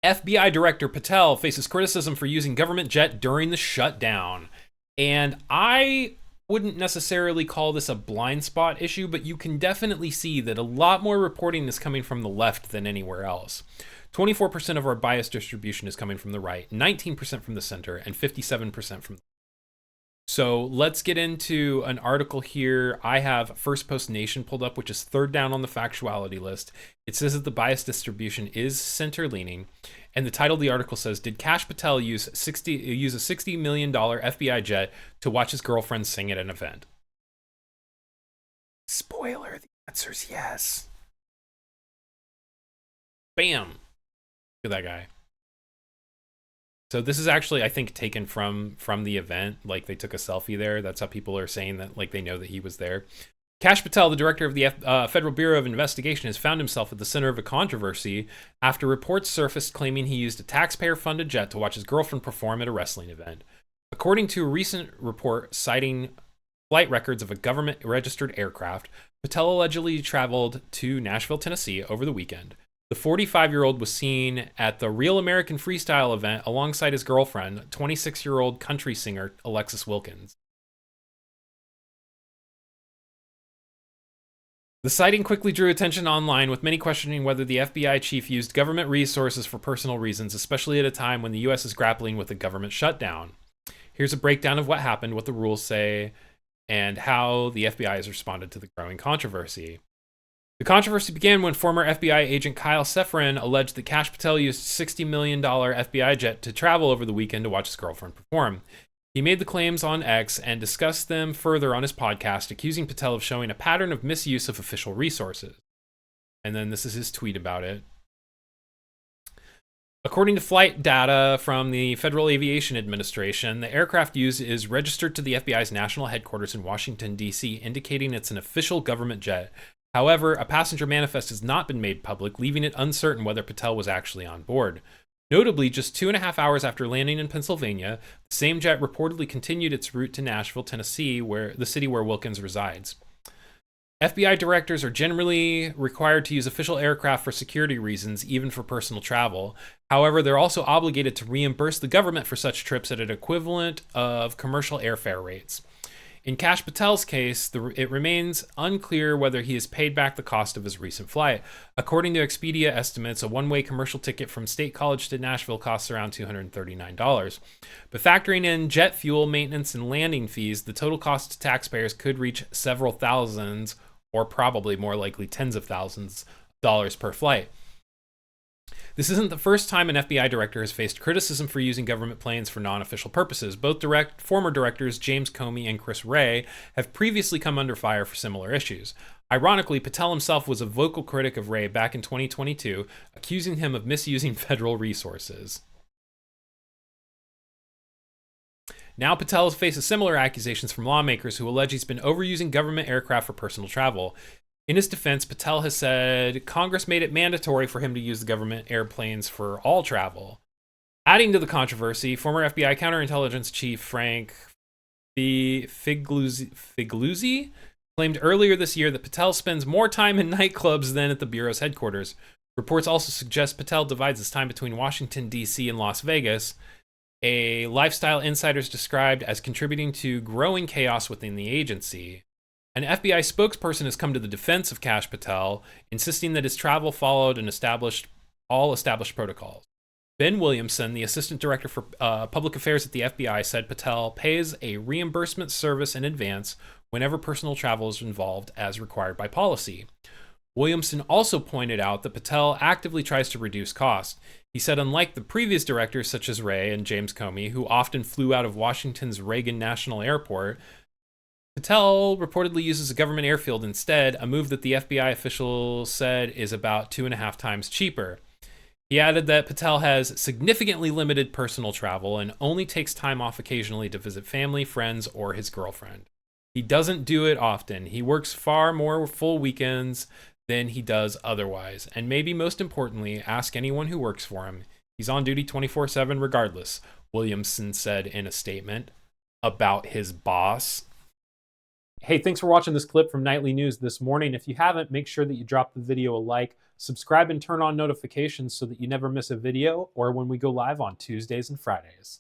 FBI Director Patel faces criticism for using government jet during the shutdown. And I wouldn't necessarily call this a blind spot issue, but you can definitely see that a lot more reporting is coming from the left than anywhere else. 24% of our bias distribution is coming from the right, 19% from the center, and 57% from the. So let's get into an article here. I have First Post Nation pulled up, which is third down on the factuality list. It says that the bias distribution is center leaning. And the title of the article says, did Kash Patel use a $60 million FBI jet to watch his girlfriend sing at an event? Spoiler, the answer is yes. Bam. Look at that guy. So this is actually, I think, taken from the event. Like, they took a selfie there. That's how people are saying that, like, they know that he was there. Kash Patel, the director of the Federal Bureau of Investigation, has found himself at the center of a controversy after reports surfaced claiming he used a taxpayer-funded jet to watch his girlfriend perform at a wrestling event. According to a recent report citing flight records of a government-registered aircraft, Patel allegedly traveled to Nashville, Tennessee over the weekend. The 45-year-old was seen at the Real American Freestyle event alongside his girlfriend, 26-year-old country singer Alexis Wilkins. The sighting quickly drew attention online, with many questioning whether the FBI chief used government resources for personal reasons, especially at a time when the U.S. is grappling with a government shutdown. Here's a breakdown of what happened, what the rules say, and how the FBI has responded to the growing controversy. The controversy began when former FBI agent Kyle Seferin alleged that Kash Patel used a $60 million FBI jet to travel over the weekend to watch his girlfriend perform. He made the claims on X and discussed them further on his podcast, accusing Patel of showing a pattern of misuse of official resources. And then this is his tweet about it. According to flight data from the Federal Aviation Administration, the aircraft used is registered to the FBI's national headquarters in Washington, D.C., indicating it's an official government jet. However, a passenger manifest has not been made public, leaving it uncertain whether Patel was actually on board. Notably, just 2.5 hours after landing in Pennsylvania, the same jet reportedly continued its route to Nashville, Tennessee, where the city where Wilkins resides. FBI directors are generally required to use official aircraft for security reasons, even for personal travel. However, they're also obligated to reimburse the government for such trips at an equivalent of commercial airfare rates. In Kash Patel's case, it remains unclear whether he has paid back the cost of his recent flight. According to Expedia estimates, a one-way commercial ticket from State College to Nashville costs around $239. But factoring in jet fuel, maintenance, and landing fees, the total cost to taxpayers could reach several thousands, or probably more likely tens of thousands of dollars per flight. This isn't the first time an FBI director has faced criticism for using government planes for non-official purposes. Both former directors James Comey and Chris Wray have previously come under fire for similar issues. Ironically, Patel himself was a vocal critic of Wray back in 2022, accusing him of misusing federal resources. Now Patel faces similar accusations from lawmakers who allege he's been overusing government aircraft for personal travel. In his defense, Patel has said Congress made it mandatory for him to use the government airplanes for all travel. Adding to the controversy, former FBI counterintelligence chief Frank Figliuzzi claimed earlier this year that Patel spends more time in nightclubs than at the Bureau's headquarters. Reports also suggest Patel divides his time between Washington, D.C. and Las Vegas, a lifestyle insiders described as contributing to growing chaos within the agency. An FBI spokesperson has come to the defense of Kash Patel, insisting that his travel followed all established protocols. Ben Williamson, the assistant director for public affairs at the FBI, said Patel pays a reimbursement service in advance whenever personal travel is involved, as required by policy. Williamson also pointed out that Patel actively tries to reduce costs. He said unlike the previous directors such as Wray and James Comey, who often flew out of Washington's Reagan National Airport, Patel reportedly uses a government airfield instead, a move that the FBI official said is about 2.5 times cheaper. He added that Patel has significantly limited personal travel and only takes time off occasionally to visit family, friends, or his girlfriend. He doesn't do it often. He works far more full weekends than he does otherwise. And maybe most importantly, ask anyone who works for him. He's on duty 24/7 regardless, Williamson said in a statement about his boss. Hey, thanks for watching this clip from Nightly News this morning. If you haven't, make sure that you drop the video a like, Subscribe and turn on notifications so that you never miss a video or when we go live on Tuesdays and Fridays.